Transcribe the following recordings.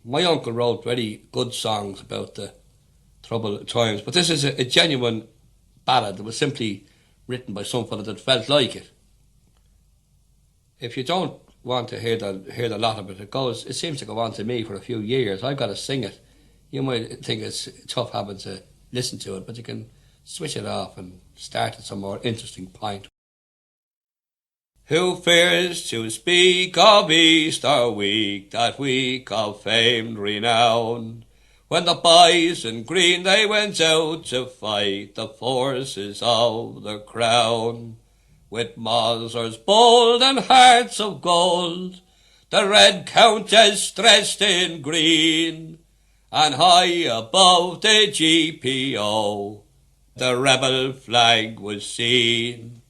My uncle wrote very good songs about the troubled times, but this is a genuine ballad that was simply written by some fella that felt like it. If you don't want to hear the lot of it, it seems to go on to me for a few years. I've got to sing it. You might think it's tough having to listen to it, but you can switch it off and start at some more interesting point. Who fears to speak of Easter week, that week of famed renown, when the boys in green they went out to fight the forces of the crown? With muzzers bold and hearts of gold, the red countess dressed in green, and high above the GPO, the rebel flag was seen.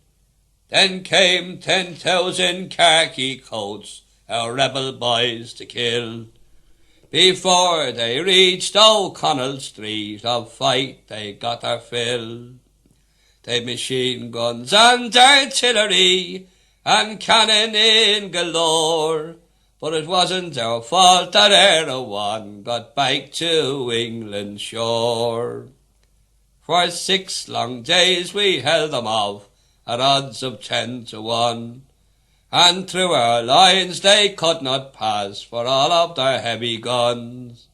Then came 10,000 khaki coats, our rebel boys to kill. Before they reached O'Connell Street, of fight they got their fill. They'd machine guns and artillery, and cannon in galore, but it wasn't our fault that Erewhon got back to England's shore. For 6 long days we held them off, at odds of 10-1, and through our lines they could not pass for all of their heavy guns,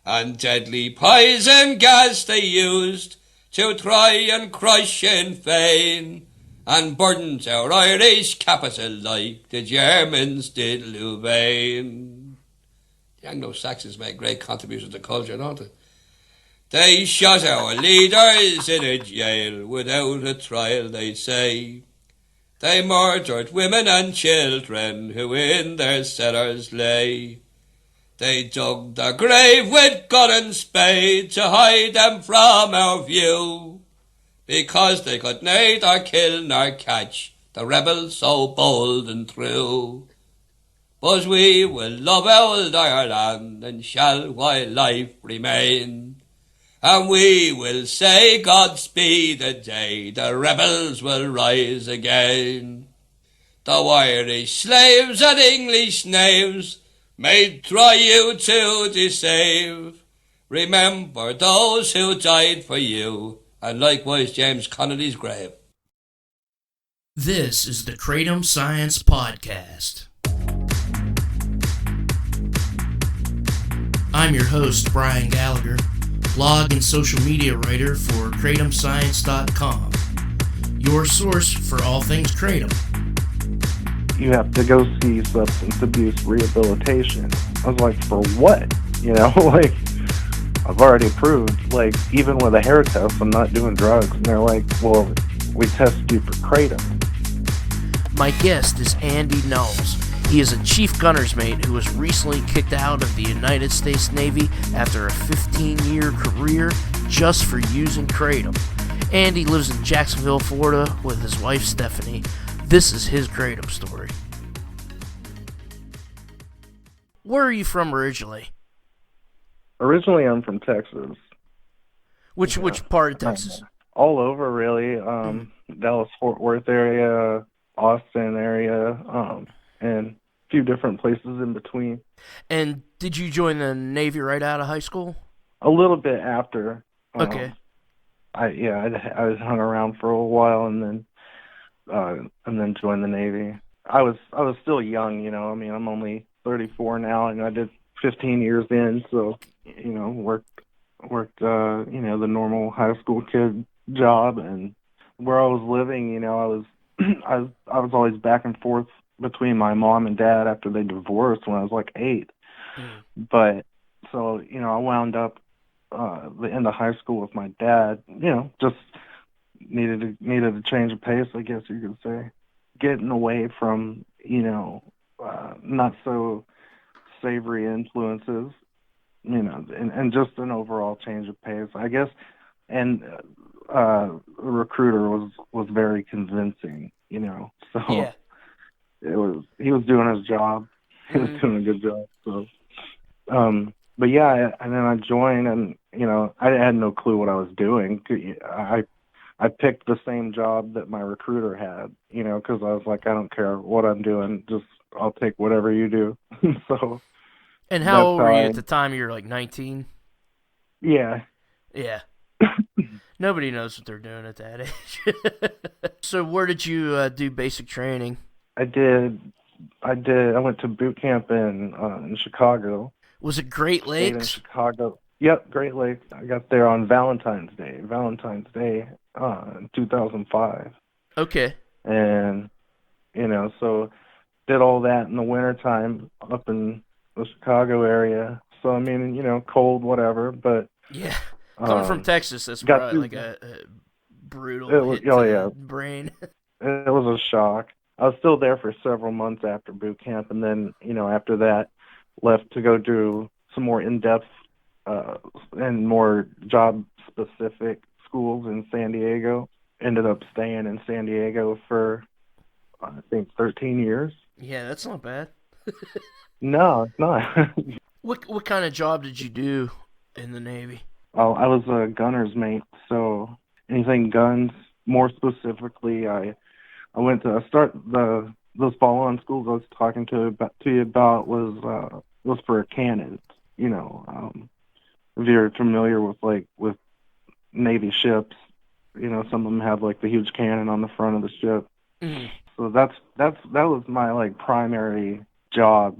and deadly poison gas they used to try and crush Sinn Féin, and burnt our Irish capital like the Germans did Louvain. The Anglo-Saxons made great contributions to culture, don't they? They shot our leaders in a jail without a trial, they say. They murdered women and children who in their cellars lay. They dug their grave with gun and spade to hide them from our view, because they could neither kill nor catch the rebels so bold and true. But we will love old Ireland, and shall while life remain, and we will say Godspeed the day the rebels will rise again. Though Irish slaves and English knaves may try you to deceive, remember those who died for you, and likewise James Connolly's grave. This is the Kratom Science Podcast. I'm your host, Brian Gallagher, blog and social media writer for KratomScience.com, your source for all things Kratom. You have to go see substance abuse rehabilitation. I was like, for what? Like, I've already proved, like, even with a hair test, I'm not doing drugs. And they're like, well, we tested you for Kratom. My guest is Andy Knowles. He is a chief gunner's mate who was recently kicked out of the United States Navy after a 15-year career just for using Kratom. Andy lives in Jacksonville, Florida with his wife Stephanie. This is his Kratom story. Where are you from originally? Originally, I'm from Texas. Which part of Texas? All over, really. Dallas-Fort Worth area, Austin area, and a few different places in between. And did you join the Navy right out of high school? A little bit after. Okay. I was hung around for a while and then joined the Navy. I was still young, I'm only 34 now, and I did 15 years in, so worked the normal high school kid job. And where I was living, I was I was always back and forth between my mom and dad after they divorced when I was like 8. But so I wound up the end of high school with my dad. Just needed a change of pace, I guess you could say, getting away from not so savory influences, and just an overall change of pace, I guess. And the recruiter was very convincing, so yeah. he was doing his job. He was doing a good job. So, but yeah, and then I joined, and I had no clue what I was doing. I picked the same job that my recruiter had, because I was like, I don't care what I'm doing, just I'll take whatever you do. So And how that's old how were you I. at the time? You were like 19? Yeah. Yeah. Nobody knows what they're doing at that age. So where did you do basic training? I did. I went to boot camp in Chicago. Was it Great Stayed in Lakes? Chicago. Yep, Great Lakes. I got there on Valentine's Day. In 2005. Okay. And so did all that in the wintertime up in the Chicago area. So I mean, cold, whatever. But Yeah. Coming from Texas, that's got probably to. like a It brutal was, hit oh to yeah, the brain. it was a shock. I was still there for several months after boot camp, and then after that, left to go do some more in-depth and more job-specific schools in San Diego. Ended up staying in San Diego for I think 13 years. Yeah, that's not bad. No, it's not. What kind of job did you do in the Navy? Well, I was a gunner's mate, so anything guns. More specifically, I went to start those follow-on schools I was talking to you about was for cannons. If you're familiar with Navy ships, some of them have like the huge cannon on the front of the ship. Mm. So that was my like primary job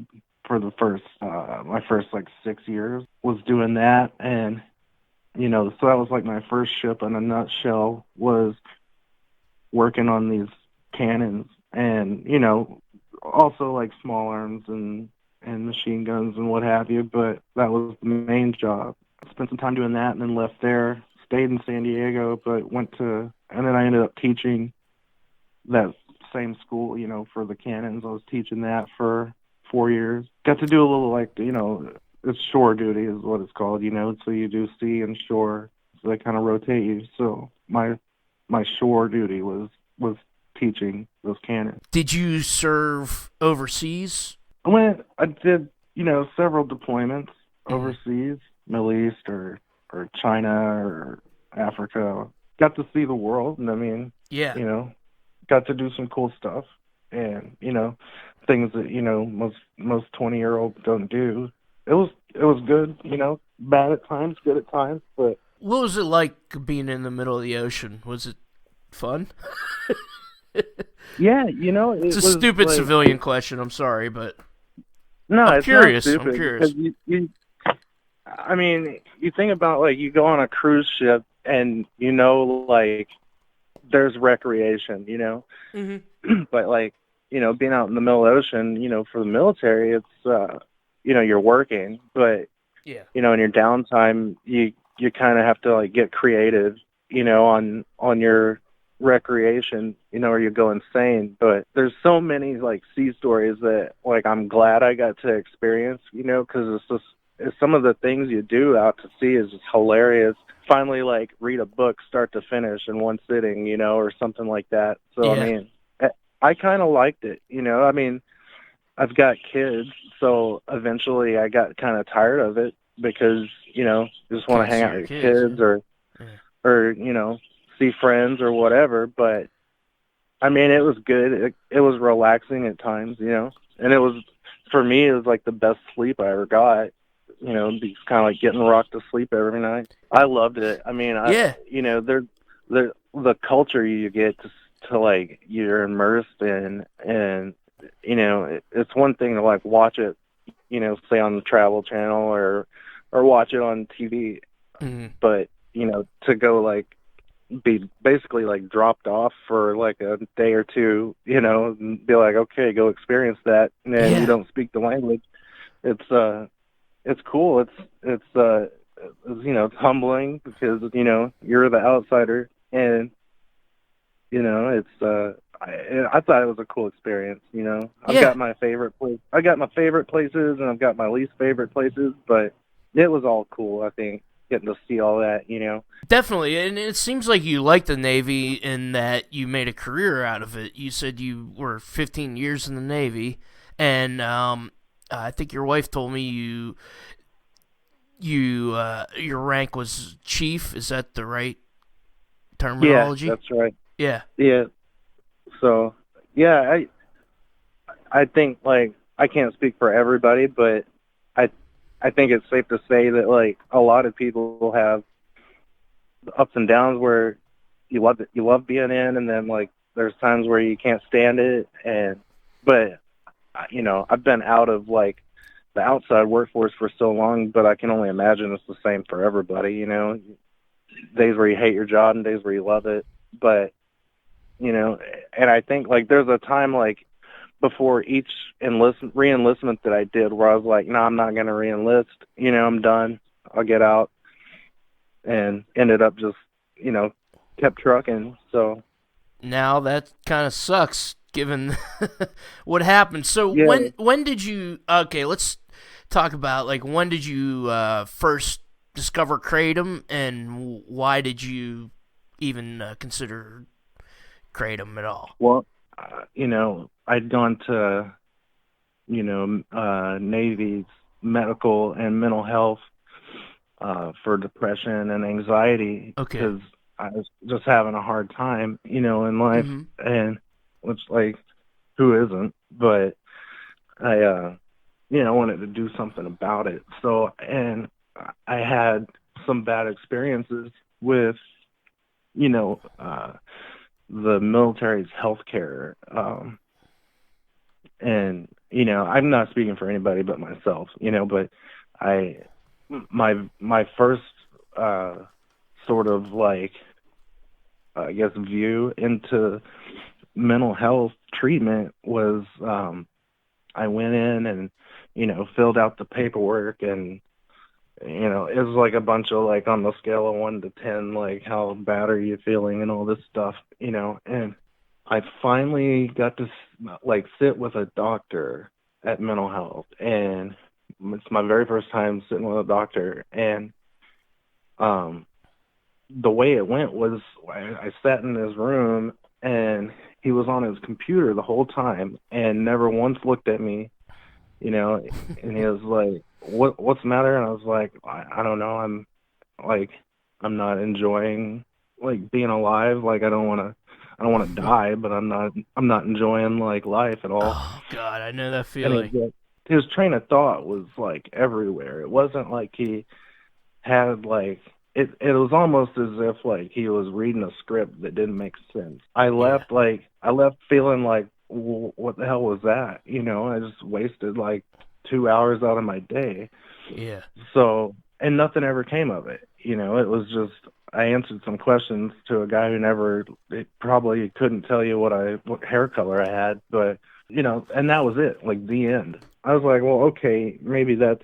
for the first my first like 6 years was doing that. And so that was like my first ship in a nutshell, was working on these cannons, and also like small arms and machine guns and what have you, but that was the main job. I spent some time doing that and then left there, stayed in San Diego, but and then I ended up teaching that same school, for the cannons. I was teaching that for 4 years. Got to do a little it's shore duty is what it's called, so you do sea and shore, so they kind of rotate you. So my shore duty was teaching those cannons. Did you serve overseas? I did, several deployments overseas, Middle East or China or Africa. Got to see the world, and I mean, Yeah. Got to do some cool stuff, and things that most 20-year-olds don't do. It was good, bad at times, good at times, but What was it like being in the middle of the ocean? Was it fun? yeah, it It's a was stupid like, civilian question. I'm sorry, but no, I'm it's curious. not stupid, I'm curious. because I mean, you think about like you go on a cruise ship and like there's recreation, Mm-hmm. but like being out in the middle of the ocean, for the military, it's you're working, but Yeah. in your downtime, you kind of have to like get creative, on your recreation, or you go insane. But there's so many like sea stories that like I'm glad I got to experience, because some of the things you do out to sea is just hilarious. Finally, like read a book start to finish in one sitting, or something like that. So Yeah. I mean, I kind of liked it, I mean, I've got kids, so eventually I got kind of tired of it because, you just want Can't to hang see out your with your kids, kids yeah. or see friends or whatever. But I mean, it was good. It was relaxing at times, and for me, it was like the best sleep I ever got. Just kind of like getting rocked to sleep every night. I loved it. I mean, Yeah. the culture you get to like you're immersed in, and it's one thing to like watch it, say on the Travel Channel or watch it on TV, Mm-hmm. but to go like be basically like dropped off for like a day or two, and be like, okay, go experience that, and then Yeah. you don't speak the language. It's cool. It's it's humbling because you're the outsider, and it's I thought it was a cool experience. I've Yeah. got my favorite place. I got my favorite places, and I've got my least favorite places, but it was all cool. I think getting to see all that. Definitely, and it seems like you like the Navy in that you made a career out of it. You said you were 15 years in the Navy, and I think your wife told me your rank was chief. Is that the right terminology? Yeah, that's right. Yeah. Yeah. So yeah, I think like I can't speak for everybody, but I I think it's safe to say that like a lot of people have ups and downs where you love it, you love being in, and then like there's times where you can't stand it. But you know, I've been out of like the outside workforce for so long, but I can only imagine it's the same for everybody. You know, days where you hate your job and days where you love it. But you know, and I think like there's a time like before each re-enlistment that I did where I was like, no, I'm not going to re-enlist. You know, I'm done. I'll get out. And ended up just, you know, kept trucking. So Now that kind of sucks, given what happened. So yeah, when did you? Okay, let's talk about like when did you first discover kratom, and why did you even consider kratom at all? well, you know, I'd gone to, you know, Navy's medical and mental health for depression and anxiety Okay. because I was just having a hard time, you know, in life, Mm-hmm. and which like who isn't? But I, you know, wanted to do something about it. So, and I had some bad experiences with, you know, the military's healthcare, and you know, I'm not speaking for anybody but myself, you know, but I, my first sort of like I guess view into mental health treatment was I went in and you know filled out the paperwork, and you know it was like a bunch of like on the scale of 1 to 10 like how bad are you feeling and all this stuff, you know. And I finally got to like sit with a doctor at mental health, and it's my very first time sitting with a doctor. And um the way it went was I sat in his room and he was on his computer the whole time and never once looked at me, you know. And he was like, what's the matter? And I was like, I don't know. Like, I'm not enjoying like being alive. Like, I don't want to die, but I'm not enjoying like life at all. Oh God, I know that And feeling. his train of thought was like everywhere. It wasn't like he had like it was almost as if like he was reading a script that didn't make sense. Yeah. I left feeling like what the hell was that? You know, I just wasted like 2 hours out of my day. Yeah. So, and nothing ever came of it. You know, it was just I answered some questions to a guy who never it probably couldn't tell you what hair color I had, but you know, and that was it, like the end. I was like, well, okay, maybe that's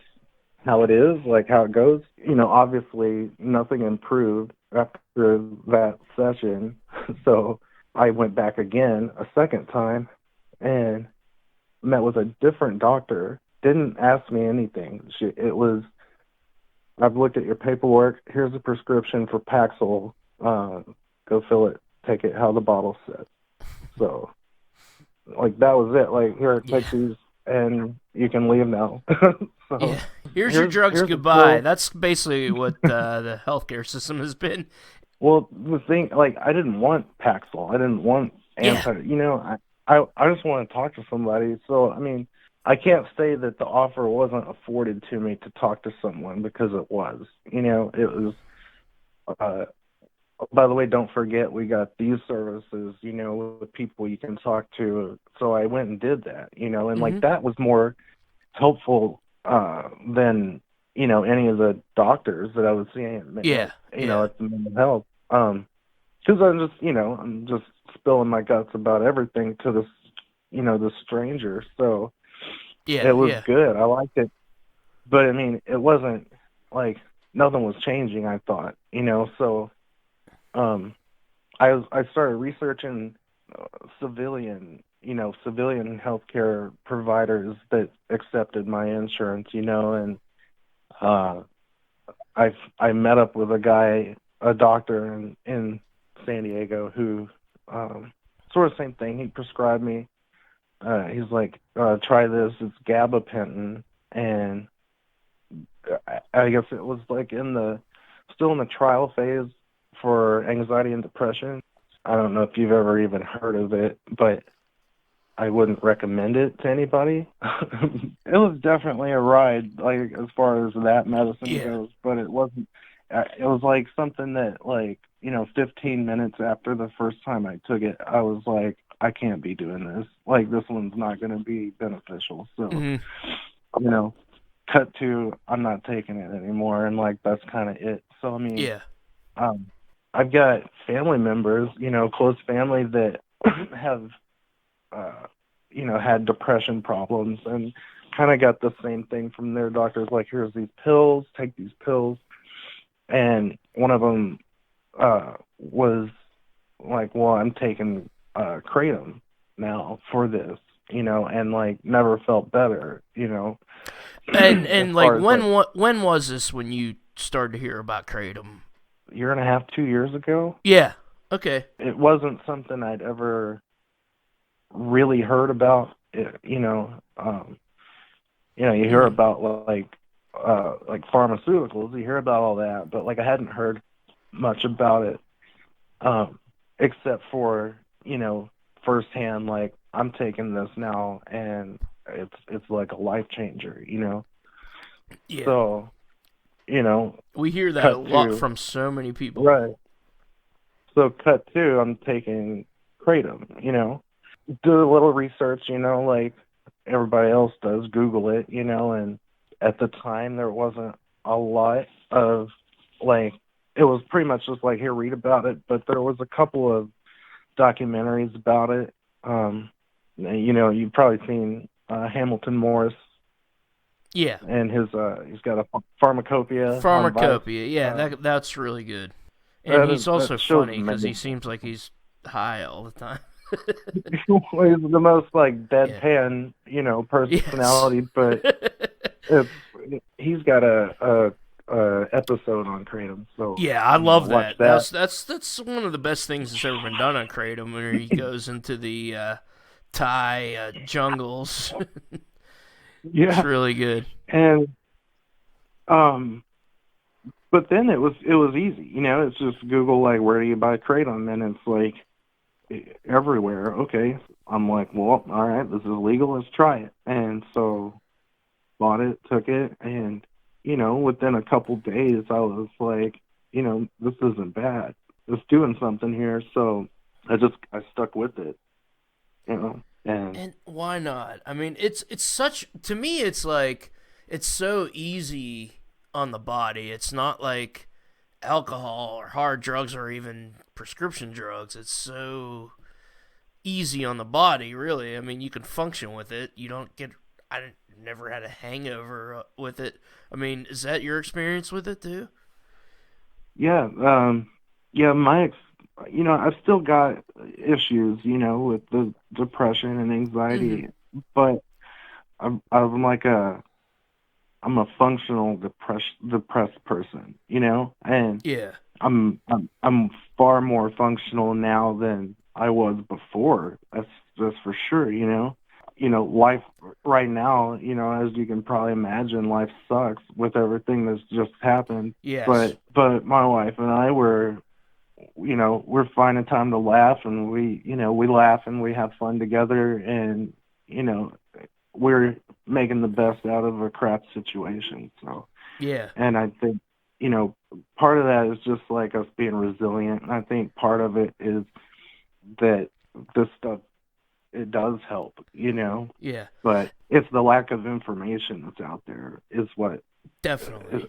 how it is, like how it goes. You know, obviously nothing improved after that session. So I went back again a second time and met with a different doctor. Didn't ask me anything. It was, I've looked at your paperwork. Here's a prescription for Paxil. Go fill it. Take it how the bottle says. So, like, that was it. Like, here, take Yeah. these, and you can leave now. So, Yeah. Here's your drugs here's the goodbye. pill. That's basically what the healthcare system has been. Well, the thing, like, I didn't want Paxil. I didn't want Yeah. you know, I just want to talk to somebody. So, I mean, I can't say that the offer wasn't afforded to me to talk to someone because it was. You know, it was, uh, by the way, don't forget we got these services, you know, with people you can talk to. So I went and did that, you know, and Mm-hmm. like that was more helpful than, you know, any of the doctors that I was seeing, Yeah. you know, Yeah. at the mental health. Because I'm just spilling my guts about everything to this, you know, this stranger. So it Yeah. was Yeah. good. I liked it. But I mean, it wasn't like nothing was changing, I thought, you know. So um, I started researching civilian healthcare providers that accepted my insurance, you know. And uh, I met up with a doctor in San Diego who sort of same thing. He prescribed me. He's like, try this. It's gabapentin, and I guess it was like still in the trial phase for anxiety and depression. I don't know if you've ever even heard of it, but I wouldn't recommend it to anybody. It was definitely a ride, like as far as that medicine goes, but it wasn't. It was like something that, like, 15 minutes after the first time I took it, I was like, I can't be doing this. Like, this one's not going to be beneficial. So, cut to, I'm not taking it anymore, and like that's kind of it. So I mean, I've got family members, close family that have, had depression problems and kind of got the same thing from their doctors. Like, here's these pills, take these pills. And one of them was like, well, I'm taking Kratom now for this, and like never felt better, And like when was this when you started to hear about Kratom? Year and a half, 2 years ago. Yeah. Okay. It wasn't something I'd ever really heard about. You hear about like pharmaceuticals, you hear about all that, but like I hadn't heard much about it, except for, firsthand, like I'm taking this now and it's like a life changer, Yeah. So, we hear that a lot from so many people. Right. So cut two, I'm taking Kratom, do a little research, like everybody else does, Google it, and at the time there wasn't a lot of, like, it was pretty much just like, here, read about it, but there was a couple of documentaries about it. You've probably seen Hamilton Morris. Yeah. And he's got a pharmacopoeia. Pharmacopoeia, yeah, that's really good. And he's also funny because he seems like he's high all the time. He's the most like deadpan, personality, but he's got a episode on Kratom. So yeah, I love that. That's one of the best things that's ever been done on Kratom, where he goes into the Thai jungles. Yeah, it's really good. And but then it was easy. It's just Google, like, where do you buy Kratom, and it's like everywhere. Okay, I'm like, well, all right, this is legal. Let's try it. And so bought it, took it, and within a couple days, I was like, this isn't bad. It's doing something here. So I stuck with it. And why not? I mean, it's such, to me, it's like, it's so easy on the body. It's not like alcohol or hard drugs or even prescription drugs. It's so easy on the body, really. I mean, you can function with it. You don't get, I never had a hangover with it. I mean, is that your experience with it too? Yeah. I've still got issues, with the depression and anxiety, but I'm a functional depressed person, and yeah, I'm far more functional now than I was before. That's for sure, life right now, as you can probably imagine, life sucks with everything that's just happened. Yes. But my wife and I we're finding time to laugh, and we laugh and we have fun together, and, we're making the best out of a crap situation. So, yeah. And I think, part of that is just like us being resilient. And I think part of it is that this stuff, it does help, Yeah. But it's the lack of information that's out there is what definitely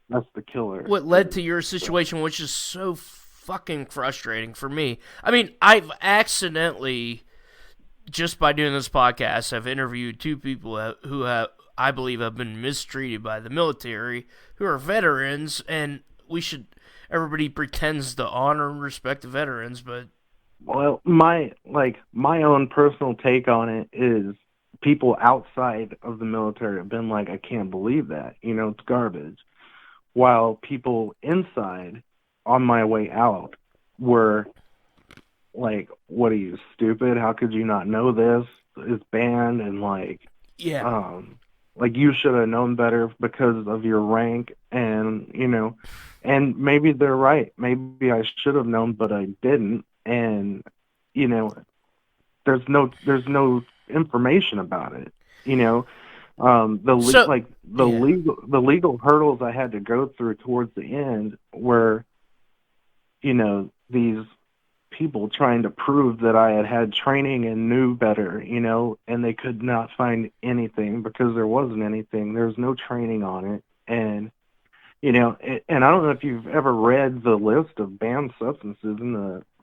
that's the killer. What led to your situation, which is so fucking frustrating for me. I mean, I've accidentally, just by doing this podcast, I've interviewed two people who have, I believe, have been mistreated by the military, who are veterans, and everybody pretends to honor and respect the veterans, but... Well, my own personal take on it is people outside of the military have been like, I can't believe that, it's garbage. While people inside, on my way out, were like, what are you, stupid? How could you not know this? It's banned, and like, yeah, like you should have known better because of your rank, and and maybe they're right. Maybe I should have known, but I didn't, and there's no information about it. You know, So, yeah. the legal hurdles I had to go through towards the end were, you know, these people trying to prove that I had training and knew better, you know, and they could not find anything because there wasn't anything. There was no training on it. And, you know, and I don't know if you've ever read the list of banned substances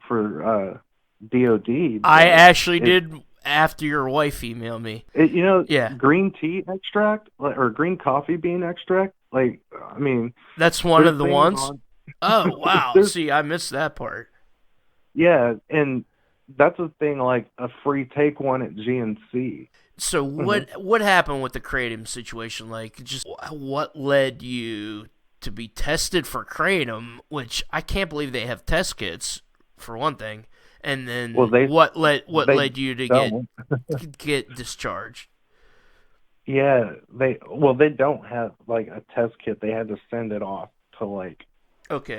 for DOD. I actually did after your wife emailed me. You know, Yeah. green tea extract or green coffee bean extract, like, I mean, That's one of the ones? on, Oh, wow. See, I missed that part. yeah, and that's a thing, like a free take one at GNC. So what happened with the kratom situation? Like, just what led you to be tested for kratom, which I can't believe they have test kits, for one thing. And then what led you to get discharged? Yeah, they don't have like a test kit. They had to send it off to like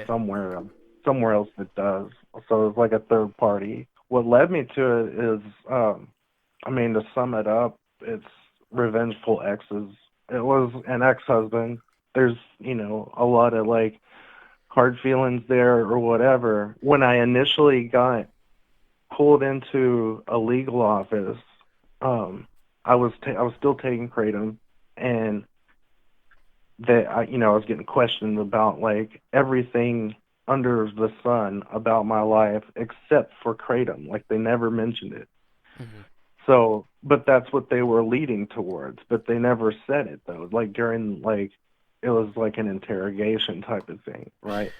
somewhere else that does. So it's like a third party. What led me to it is, I mean, to sum it up, it's revengeful exes. It was an ex-husband. There's, you know, a lot of like hard feelings there or whatever. When I initially got pulled into a legal office, I was still taking kratom, and I was getting questioned about like everything under the sun about my life except for kratom. Like they never mentioned it. Mm-hmm. So, but that's what they were leading towards. But they never said it though. Like during it was like an interrogation type of thing, right?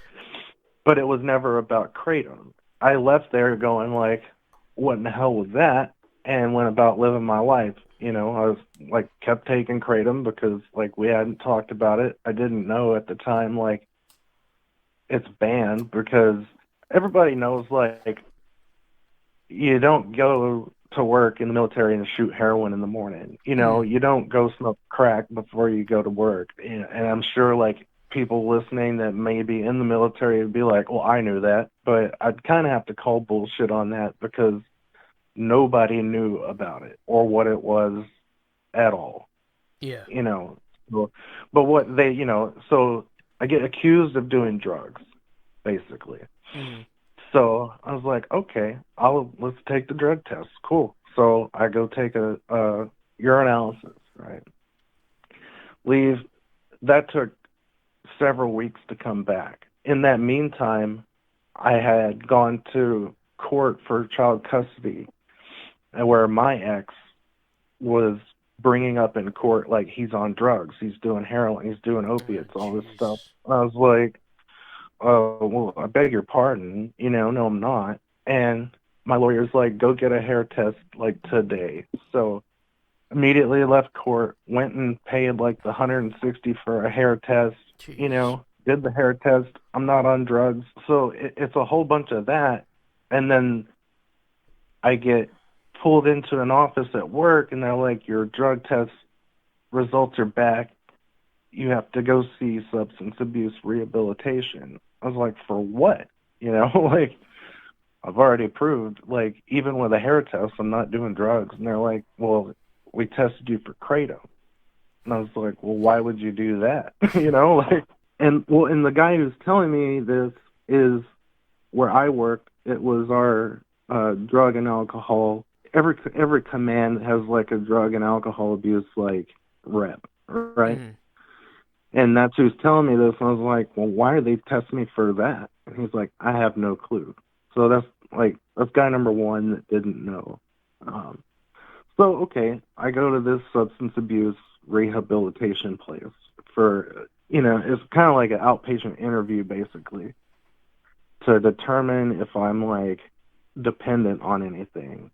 But it was never about kratom. I left there going like, what in the hell was that? And went about living my life. You know, I was like kept taking kratom because like we hadn't talked about it. I didn't know at the time like it's banned because everybody knows like you don't go to work in the military and shoot heroin in the morning. You know, you don't go smoke crack before you go to work. And I'm sure like people listening that may be in the military would be like, well, I knew that, but I'd kind of have to call bullshit on that because nobody knew about it or what it was at all. Yeah. You know, but what they, you know, so I get accused of doing drugs, basically. Mm-hmm. So I was like, okay, let's take the drug test. Cool. So I go take a urinalysis, right? Leave. That took several weeks to come back. In that meantime, I had gone to court for child custody, where my ex was bringing up in court like he's on drugs, he's doing heroin, he's doing opiates, all this stuff. I was like, well, I beg your pardon, you know, no, I'm not. And my lawyer's like, go get a hair test like today. So immediately left court, went and paid like the $160 for a hair test. Jeez. You know, did the hair test. I'm not on drugs. So it's a whole bunch of that. And then I get pulled into an office at work and they're like, your drug test results are back. You have to go see substance abuse rehabilitation. I was like, for what? You know, like, I've already proved, like, even with a hair test, I'm not doing drugs. And they're like, well, we tested you for kratom. And I was like, well, why would you do that? You know, like, and the guy who's telling me this is where I worked. It was our drug and alcohol. Every command has like a drug and alcohol abuse like rep, right? Mm-hmm. And that's who's telling me this. And I was like, well, why are they testing me for that? And he's like, I have no clue. So that's guy number one that didn't know. So, okay, I go to this substance abuse rehabilitation place for, you know, it's kind of like an outpatient interview basically to determine if I'm like dependent on anything.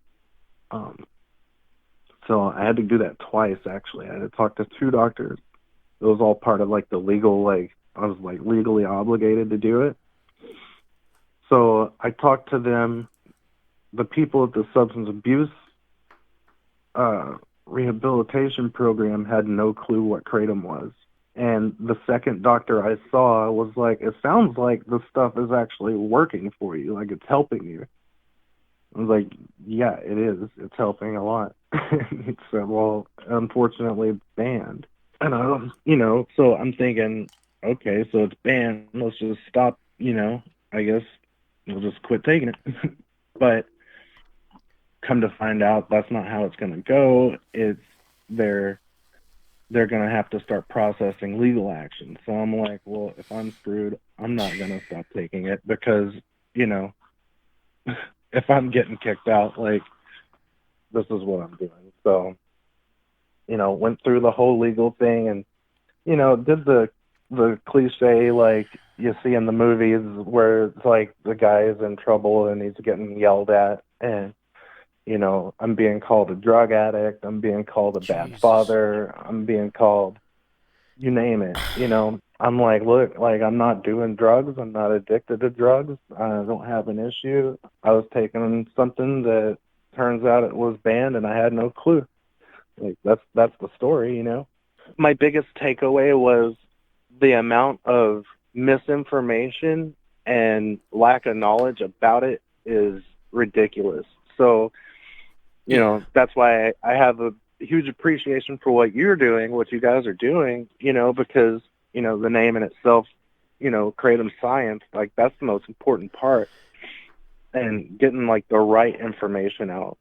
So I had to do that twice actually. I had to talk to two doctors. It was all part of like the legal, like I was like legally obligated to do it. So I talked to them. The people at the substance abuse rehabilitation program had no clue what kratom was. And the second doctor I saw was like, it sounds like the stuff is actually working for you, like it's helping you. I was like, yeah, it is. It's helping a lot. He said, well, unfortunately, it's banned. And I was, so I'm thinking, okay, so it's banned. Let's just stop, I guess we'll just quit taking it. But come to find out, that's not how it's going to go. It's they're going to have to start processing legal action. So I'm like, well, if I'm screwed, I'm not going to stop taking it because, if I'm getting kicked out, like, this is what I'm doing. So, went through the whole legal thing and, did the cliche like you see in the movies where it's like the guy is in trouble and he's getting yelled at and, I'm being called a drug addict, I'm being called a bad father, I'm being called, you name it, I'm like, look, like, I'm not doing drugs, I'm not addicted to drugs, I don't have an issue. I was taking something that turns out it was banned and I had no clue. Like, that's the story, My biggest takeaway was the amount of misinformation and lack of knowledge about it is ridiculous. So, that's why I have a huge appreciation for what you're doing, what you guys are doing, because, the name in itself, Kratom Science, like, that's the most important part. And getting, like, the right information out,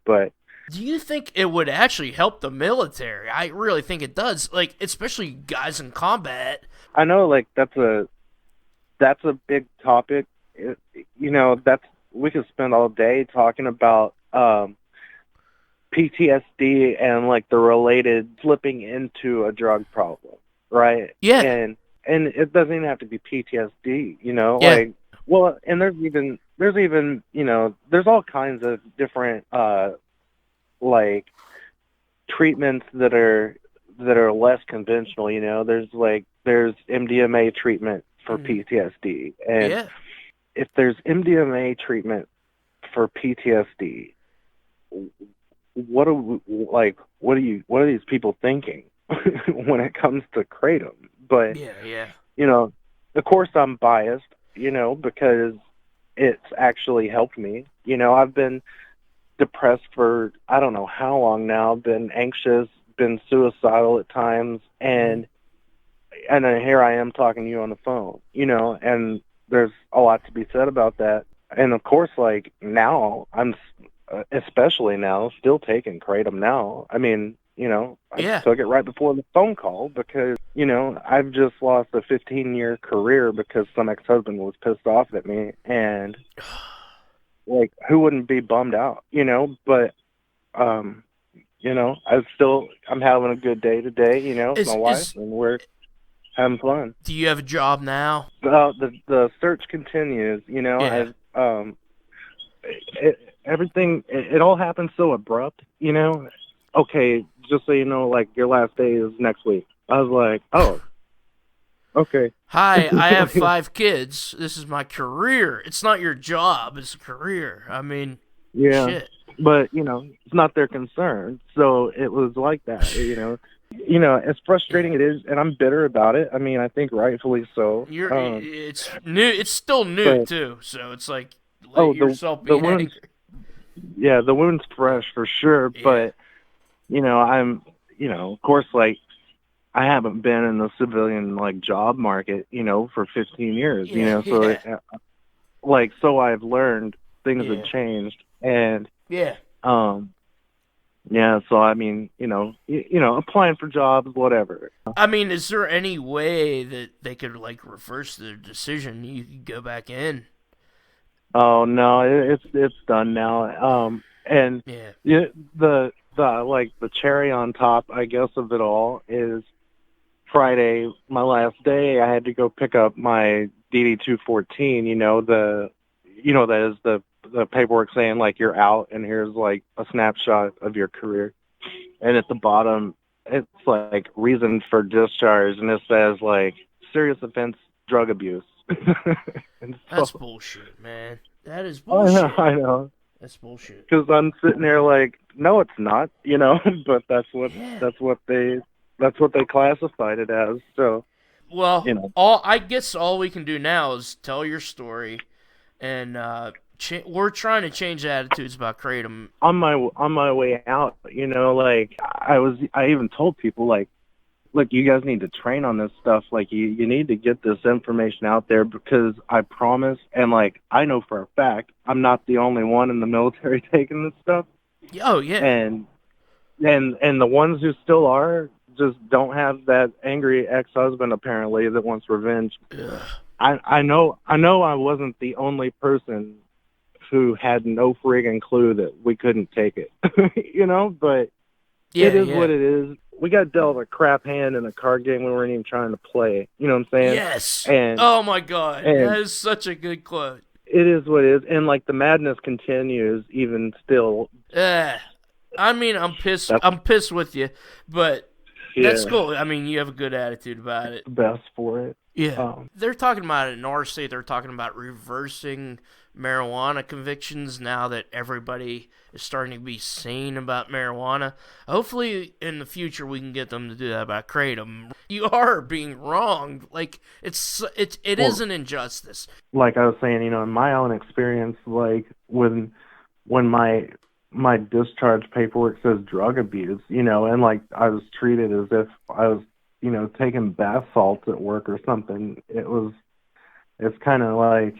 but... Do you think it would actually help the military? I really think it does, like, especially guys in combat. I know, like, that's a big topic. We could spend all day talking about PTSD and, like, the related flipping into a drug problem, right? Yeah. And it doesn't even have to be PTSD, Yeah. like, well, and there's even there's all kinds of different like treatments that are less conventional, there's MDMA treatment for PTSD, and if there's MDMA treatment for PTSD, what are these people thinking when it comes to Kratom? But of course I'm biased, because it's actually helped me. I've been depressed for I don't know how long now, been anxious, been suicidal at times, and then here I am talking to you on the phone, and there's a lot to be said about that. And of course, like, now I'm especially now still taking Kratom now. I mean, I took it right before the phone call because, I've just lost a 15-year career because some ex-husband was pissed off at me, and like, who wouldn't be bummed out, but, I'm having a good day today, with my wife, and we're having fun. Do you have a job now? The search continues, Yeah. Everything, it all happened so abrupt, Okay, just so you know, like, your last day is next week. I was like, oh, okay. Hi, I have 5 kids. This is my career. It's not your job. It's a career. I mean, yeah. Shit. But, it's not their concern. So it was like that, as frustrating it is, and I'm bitter about it. I mean, I think rightfully so. It's new. It's still new, too. So it's like, let yourself be angry. Yeah, the wound's fresh for sure. Yeah. But, I'm, of course, like, I haven't been in the civilian, like, job market, for 15 years, so, so I've learned things have changed, and, so, I mean, applying for jobs, whatever. I mean, is there any way that they could, like, reverse their decision? You could go back in. Oh, no, it's done now, and the cherry on top, I guess, of it all is Friday, my last day, I had to go pick up my DD-214, that is the paperwork saying, like, you're out and here's, like, a snapshot of your career. And at the bottom, it's, like, reason for discharge, and it says, like, serious offense, drug abuse. That's bullshit, man. That is bullshit. I know. That's bullshit. Because I'm sitting there like, no, it's not, but that's what they classified it as. So, well, I guess all we can do now is tell your story and we're trying to change attitudes about Kratom. On my way out, like I even told people, like, look, you guys need to train on this stuff. Like, you need to get this information out there, because I promise, and like I know for a fact, I'm not the only one in the military taking this stuff. Oh yeah. And the ones who still are just don't have that angry ex-husband apparently that wants revenge. Ugh. I know I wasn't the only person who had no friggin' clue that we couldn't take it. But it is what it is. We got dealt a crap hand in a card game we weren't even trying to play. You know what I'm saying? Yes. And oh my God, that is such a good quote. It is what it is, and like the madness continues even still. I mean, I'm pissed. I'm pissed with you, but that's cool. I mean, you have a good attitude about it. Best for it. Yeah. They're talking about it in our state. They're talking about reversing marijuana convictions now that everybody is starting to be sane about marijuana. Hopefully, in the future, we can get them to do that about Kratom. You are being wronged. Like, it is an injustice. Like I was saying, in my own experience, like when my discharge paperwork says drug abuse, and like I was treated as if I was, taking bath salts at work or something. It's kind of like,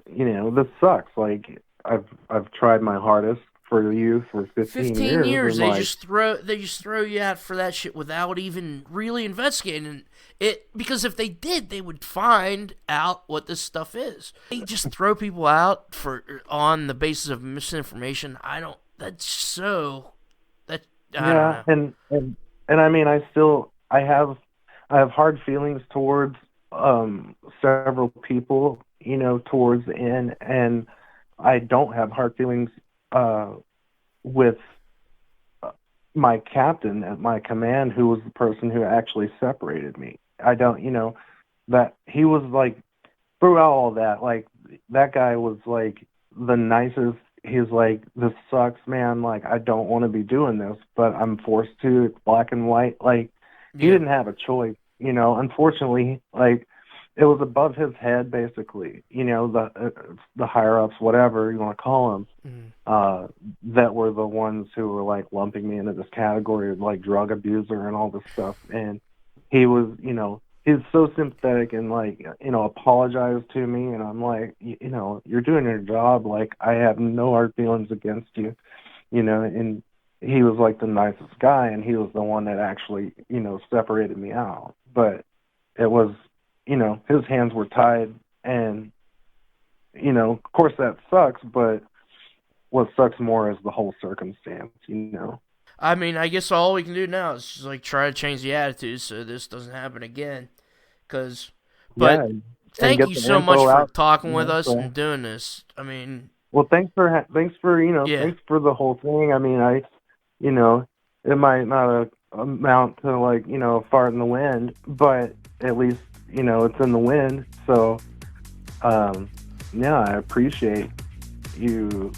this sucks. Like I've tried my hardest for you for 15 years. They just throw you out for that shit without even really investigating it, because if they did, they would find out what this stuff is. They just throw people out on the basis of misinformation. I don't know. And I mean, I have hard feelings towards several people, towards the end, and I don't have hard feelings with my captain at my command, who was the person who actually separated me. I don't, that he was like, throughout all that, like, that guy was like the nicest. He's like, this sucks, man. Like, I don't want to be doing this, but I'm forced to. It's black and white. Like, he didn't have a choice, Unfortunately, like, it was above his head, basically. The higher ups, whatever you want to call them, that were the ones who were like lumping me into this category of like drug abuser and all this stuff. And he was, he's so sympathetic and like, apologized to me. And I'm like, you're doing your job. Like, I have no hard feelings against you, and he was like the nicest guy, and he was the one that actually, separated me out. But it was, his hands were tied, and, of course that sucks, but what sucks more is the whole circumstance, I mean, I guess all we can do now is just, like, try to change the attitude so this doesn't happen again. Thank you so much for talking with us and doing this. I mean, well, thanks for thanks for the whole thing. I mean, it might not amount to like, a fart in the wind, but at least, it's in the wind. So, I appreciate you,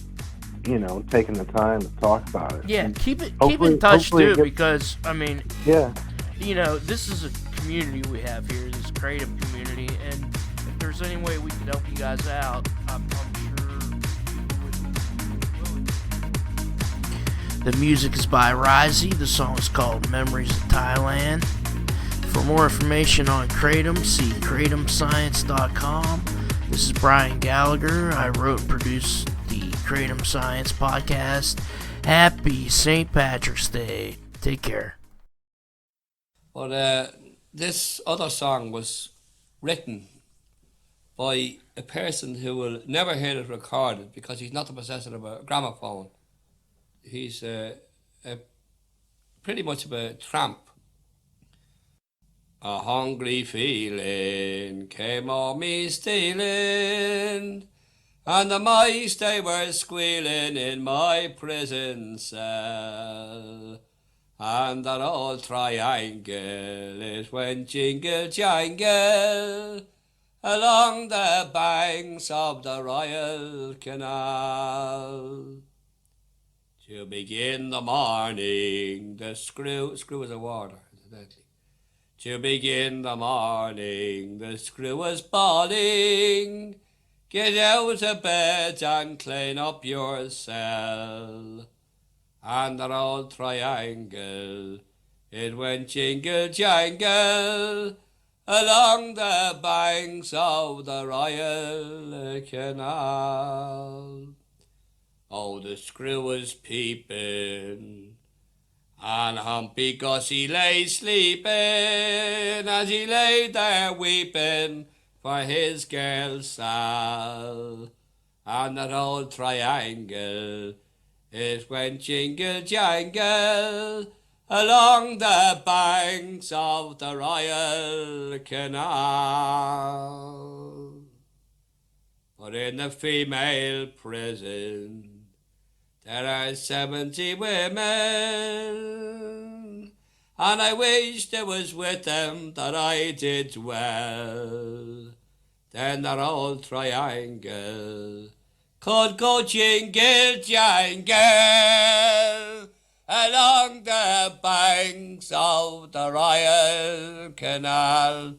taking the time to talk about it. Yeah, keep in touch too, because I mean, this is a community we have here, this creative community, and if there's any way we can help you guys out, I'm sure people would. The music is by Risey. The song is called Memories of Thailand. For more information on Kratom, see kratomscience.com. This is Brian Gallagher. I wrote and produced the Kratom Science podcast. Happy St. Patrick's Day. Take care. But this other song was written by a person who will never hear it recorded because he's not the possessor of a gramophone. He's pretty much of a tramp. A hungry feeling came on me stealing, and the mice they were squealing in my prison cell. And that old triangle is when jingle jangle along the banks of the Royal Canal. To begin the morning, the screw is a water, incidentally. To begin the morning, the screw was bawling. Get out of bed and clean up your cell. And that old triangle, it went jingle jangle along the banks of the Royal Canal. Oh, the screw was peeping, and Humpy Gussie lay sleeping, as he lay there weeping for his girl Sal. And that old triangle, it went jingle jangle along the banks of the Royal Canal. But in the female prison there are 70 women, and I wished I was with them that I did dwell. Then that old triangle could go jingle jangle along the banks of the Royal Canal.